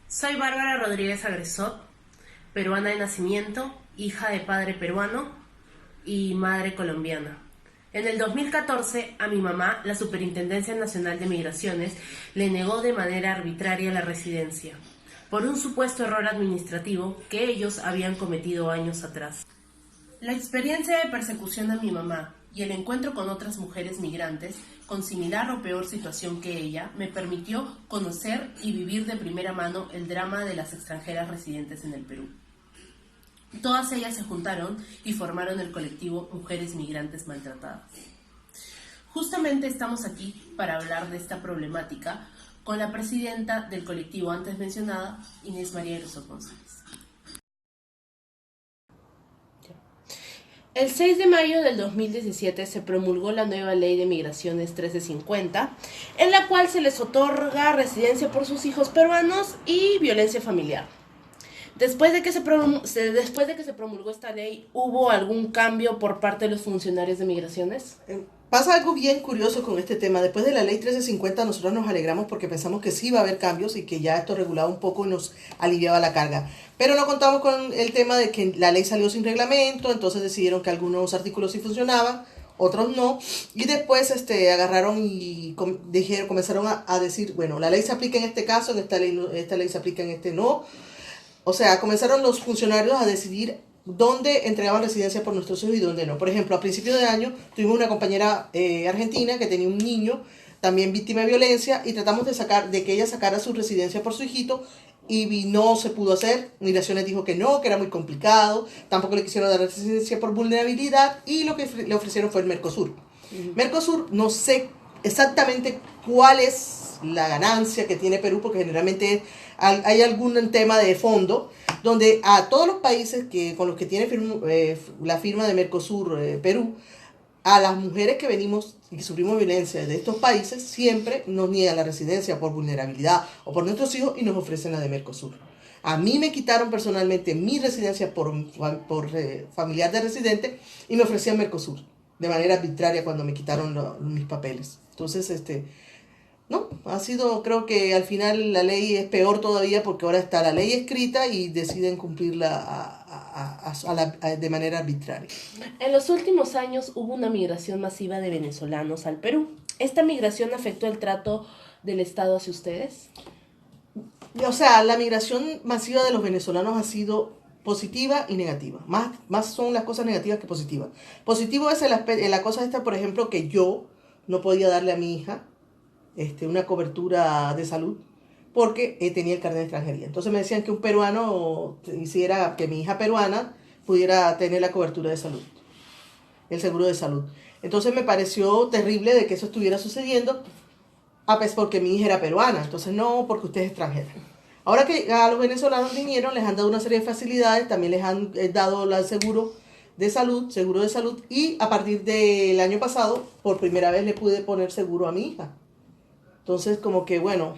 Soy Bárbara Rodríguez Agresot, peruana de nacimiento, hija de padre peruano y madre colombiana. En el 2014, a mi mamá, la Superintendencia Nacional de Migraciones le negó de manera arbitraria la residencia, por un supuesto error administrativo que ellos habían cometido años atrás. La experiencia de persecución a mi mamá y el encuentro con otras mujeres migrantes con similar o peor situación que ella me permitió conocer y vivir de primera mano el drama de las extranjeras residentes en el Perú. Todas ellas se juntaron y formaron el colectivo Mujeres Migrantes Maltratadas. Justamente estamos aquí para hablar de esta problemática con la presidenta del colectivo antes mencionada, Inés María Agresot González. El 6 de mayo del 2017 se promulgó la nueva Ley de Migraciones 1350, en la cual se les otorga residencia por sus hijos peruanos y violencia familiar. Después de que se promulgó esta ley, ¿hubo algún cambio por parte de los funcionarios de migraciones? Pasa algo bien curioso con este tema. Después de la ley 1350 nosotros nos alegramos porque pensamos que sí iba a haber cambios y que ya esto regulaba un poco y nos aliviaba la carga. Pero no contamos con el tema de que la ley salió sin reglamento, entonces decidieron que algunos artículos sí funcionaban, otros no. Y después agarraron y comenzaron a decir, bueno, la ley se aplica en este caso, en esta ley se aplica en este no. O sea, comenzaron los funcionarios a decidir dónde entregaban residencia por nuestros hijos y dónde no. Por ejemplo, a principios de año tuvimos una compañera argentina que tenía un niño también víctima de violencia y tratamos de que ella sacara su residencia por su hijito y no se pudo hacer. Migraciones dijo que no, que era muy complicado, tampoco le quisieron dar residencia por vulnerabilidad y lo que le ofrecieron fue el Mercosur. Mercosur, no sé exactamente cuál es la ganancia que tiene Perú, porque generalmente hay algún tema de fondo, donde a todos los países con los que tiene la firma de Mercosur, Perú, a las mujeres que venimos y que sufrimos violencia de estos países, siempre nos niegan la residencia por vulnerabilidad o por nuestros hijos y nos ofrecen la de Mercosur. A mí me quitaron personalmente mi residencia por familiar de residente y me ofrecían Mercosur de manera arbitraria cuando me quitaron mis papeles. Entonces, no, creo que al final la ley es peor todavía porque ahora está la ley escrita y deciden cumplirla de manera arbitraria. En los últimos años hubo una migración masiva de venezolanos al Perú. ¿Esta migración afectó el trato del Estado hacia ustedes? O sea, la migración masiva de los venezolanos ha sido positiva y negativa. Más son las cosas negativas que positivas. Positivo es la cosa esta, por ejemplo, que yo no podía darle a mi hija una cobertura de salud porque tenía el carnet de extranjería. Entonces me decían que un peruano hiciera que mi hija peruana pudiera tener la cobertura de salud, el seguro de salud. Entonces me pareció terrible de que eso estuviera sucediendo, porque mi hija era peruana. Entonces no, porque usted es extranjera. Ahora que a los venezolanos vinieron, les han dado una serie de facilidades, también les han dado el seguro de salud, y a partir del año pasado, por primera vez le pude poner seguro a mi hija. Entonces, como que bueno,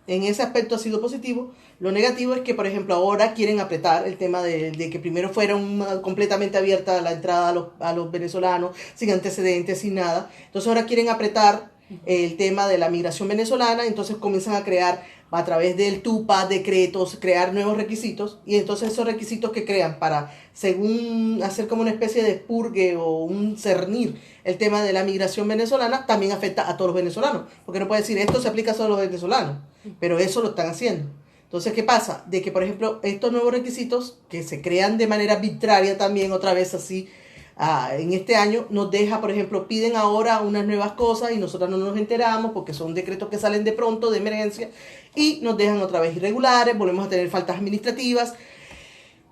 en ese aspecto ha sido positivo. Lo negativo es que, por ejemplo, ahora quieren apretar el tema de que primero fuera completamente abierta la entrada a los venezolanos, sin antecedentes, sin nada. Entonces ahora quieren apretar el tema de la migración venezolana, entonces comienzan a crear a través del TUPA, decretos, crear nuevos requisitos, y entonces esos requisitos que crean para, según hacer como una especie de expurgue o un cernir el tema de la migración venezolana, también afecta a todos los venezolanos, porque no puede decir esto se aplica solo a los venezolanos, pero eso lo están haciendo. Entonces, ¿qué pasa? De que, por ejemplo, estos nuevos requisitos que se crean de manera arbitraria también, otra vez así, en este año nos deja, por ejemplo, piden ahora unas nuevas cosas y nosotros no nos enteramos porque son decretos que salen de pronto, de emergencia, y nos dejan otra vez irregulares, volvemos a tener faltas administrativas.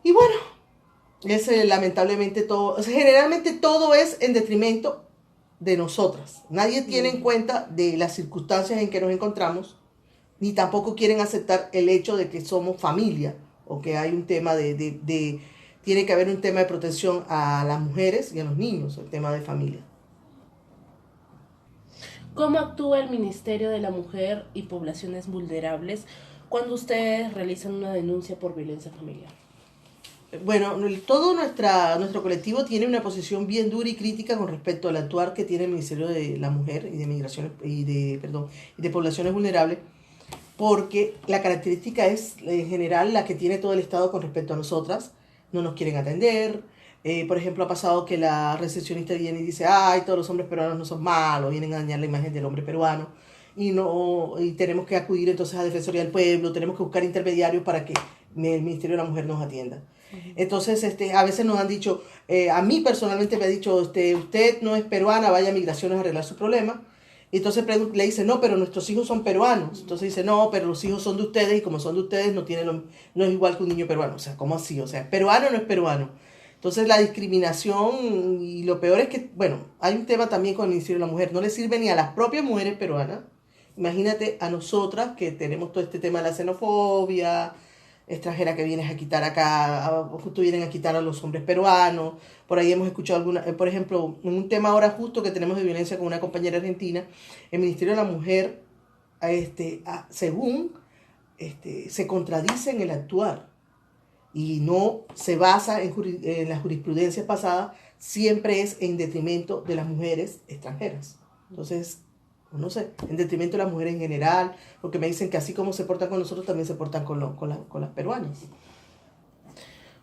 Y bueno, lamentablemente todo, o sea, generalmente todo es en detrimento de nosotras. Nadie tiene en cuenta de las circunstancias en que nos encontramos, ni tampoco quieren aceptar el hecho de que somos familia o que hay un tema tiene que haber un tema de protección a las mujeres y a los niños, el tema de familia. ¿Cómo actúa el Ministerio de la Mujer y Poblaciones Vulnerables cuando ustedes realizan una denuncia por violencia familiar? Bueno, todo nuestro colectivo tiene una posición bien dura y crítica con respecto al actuar que tiene el Ministerio de la Mujer y de Migraciones y de Poblaciones Vulnerables, porque la característica es en general la que tiene todo el Estado con respecto a nosotras. No nos quieren atender. Por ejemplo, ha pasado que la recepcionista viene y dice, ay, todos los hombres peruanos no son malos, vienen a dañar la imagen del hombre peruano, y tenemos que acudir entonces a Defensoría del Pueblo, tenemos que buscar intermediarios para que el Ministerio de la Mujer nos atienda. Entonces, a veces nos han dicho, a mí personalmente me ha dicho, usted no es peruana, vaya a Migraciones a arreglar su problema. Y entonces le dice, no, pero nuestros hijos son peruanos. Entonces dice, no, pero los hijos son de ustedes y como son de ustedes no es igual que un niño peruano. O sea, ¿cómo así? O sea, peruano no es peruano. Entonces la discriminación, y lo peor es que, bueno, hay un tema también con el Ministerio de la Mujer. No le sirve ni a las propias mujeres peruanas. Imagínate a nosotras que tenemos todo este tema de la xenofobia, extranjera que vienes a quitar acá, justo vienen a quitar a los hombres peruanos. Por ahí hemos escuchado por ejemplo, en un tema ahora justo que tenemos de violencia con una compañera argentina, el Ministerio de la Mujer, según se contradice en el actuar y no se basa en la jurisprudencia pasada, siempre es en detrimento de las mujeres extranjeras. Entonces, no sé, en detrimento de las mujeres en general, porque me dicen que así como se portan con nosotros, también se portan con las peruanas.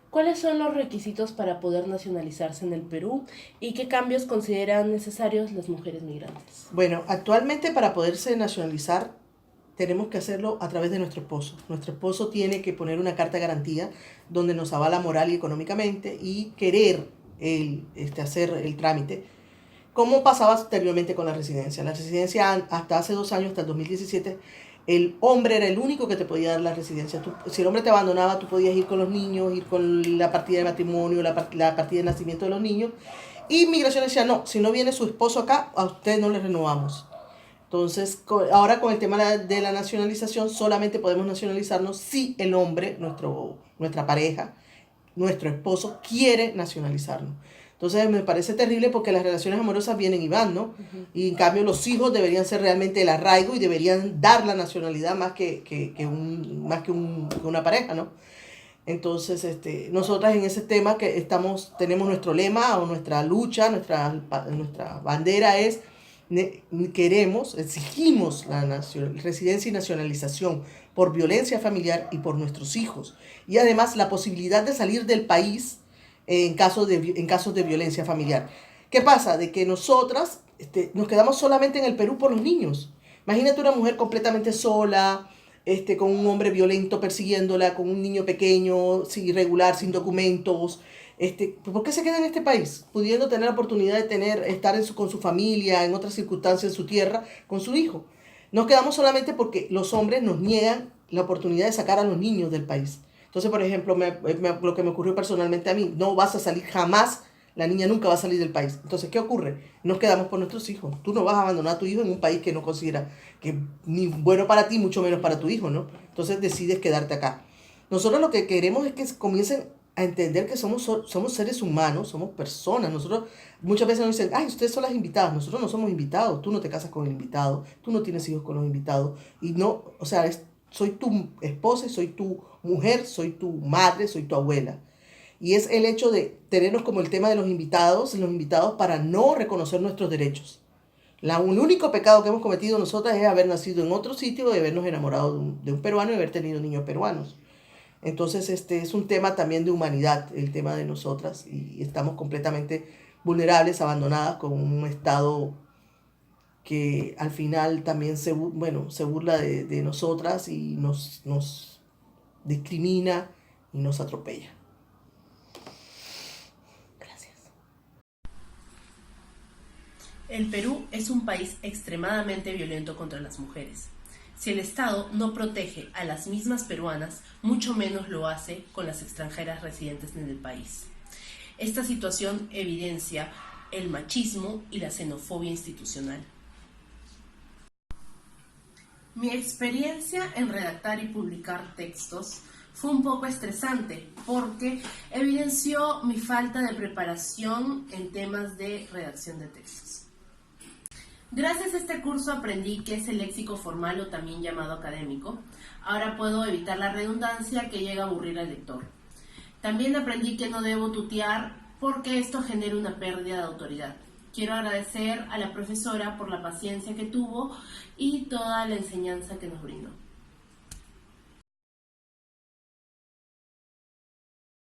¿Cuáles son los requisitos para poder nacionalizarse en el Perú y qué cambios consideran necesarios las mujeres migrantes? Bueno, actualmente para poderse nacionalizar tenemos que hacerlo a través de nuestro esposo. Nuestro esposo tiene que poner una carta de garantía donde nos avala moral y económicamente y querer hacer el trámite. ¿Cómo pasaba anteriormente con la residencia? La residencia hasta hace 2 años, hasta el 2017, el hombre era el único que te podía dar la residencia. Si el hombre te abandonaba, tú podías ir con los niños, ir con la partida de matrimonio, la partida de nacimiento de los niños. Y Migración decía, no, si no viene su esposo acá, a usted no le renovamos. Entonces, ahora con el tema de la nacionalización, solamente podemos nacionalizarnos si el hombre, nuestra pareja, nuestro esposo, quiere nacionalizarnos. Entonces me parece terrible porque las relaciones amorosas vienen y van, ¿no? Uh-huh. Y en cambio los hijos deberían ser realmente el arraigo y deberían dar la nacionalidad más que una pareja, ¿no? Entonces, nosotras en ese tema tenemos nuestro lema o nuestra lucha, nuestra bandera es, exigimos la residencia y nacionalización por violencia familiar y por nuestros hijos. Y además la posibilidad de salir del país en casos de violencia familiar. ¿Qué pasa? De que nosotras nos quedamos solamente en el Perú por los niños. Imagínate una mujer completamente sola, con un hombre violento persiguiéndola, con un niño pequeño, irregular, sin documentos. ¿Por qué se queda en este país? Pudiendo tener la oportunidad de estar con su familia, en otras circunstancias, en su tierra, con su hijo. Nos quedamos solamente porque los hombres nos niegan la oportunidad de sacar a los niños del país. Entonces, por ejemplo, lo que me ocurrió personalmente a mí, no vas a salir jamás, la niña nunca va a salir del país. Entonces, ¿qué ocurre? Nos quedamos por nuestros hijos. Tú no vas a abandonar a tu hijo en un país que no considera que ni bueno para ti, mucho menos para tu hijo, ¿no? Entonces decides quedarte acá. Nosotros lo que queremos es que comiencen a entender que somos seres humanos, somos personas. Nosotros muchas veces nos dicen, ay, ustedes son las invitadas. Nosotros no somos invitados. Tú no te casas con el invitado. Tú no tienes hijos con los invitados. Y no, o sea, soy tu esposa, soy tu mujer, soy tu madre, soy tu abuela. Y es el hecho de tenernos como el tema de los invitados para no reconocer nuestros derechos. El único pecado que hemos cometido nosotras es haber nacido en otro sitio y habernos enamorado de un peruano y haber tenido niños peruanos. Entonces, es un tema también de humanidad, el tema de nosotras, y estamos completamente vulnerables, abandonadas con un Estado que al final también se burla de nosotras y nos discrimina y nos atropella. Gracias. El Perú es un país extremadamente violento contra las mujeres. Si el Estado no protege a las mismas peruanas, mucho menos lo hace con las extranjeras residentes en el país. Esta situación evidencia el machismo y la xenofobia institucional. Mi experiencia en redactar y publicar textos fue un poco estresante porque evidenció mi falta de preparación en temas de redacción de textos. Gracias a este curso aprendí qué es el léxico formal o también llamado académico. Ahora puedo evitar la redundancia que llega a aburrir al lector. También aprendí que no debo tutear porque esto genera una pérdida de autoridad. Quiero agradecer a la profesora por la paciencia que tuvo y toda la enseñanza que nos brindó.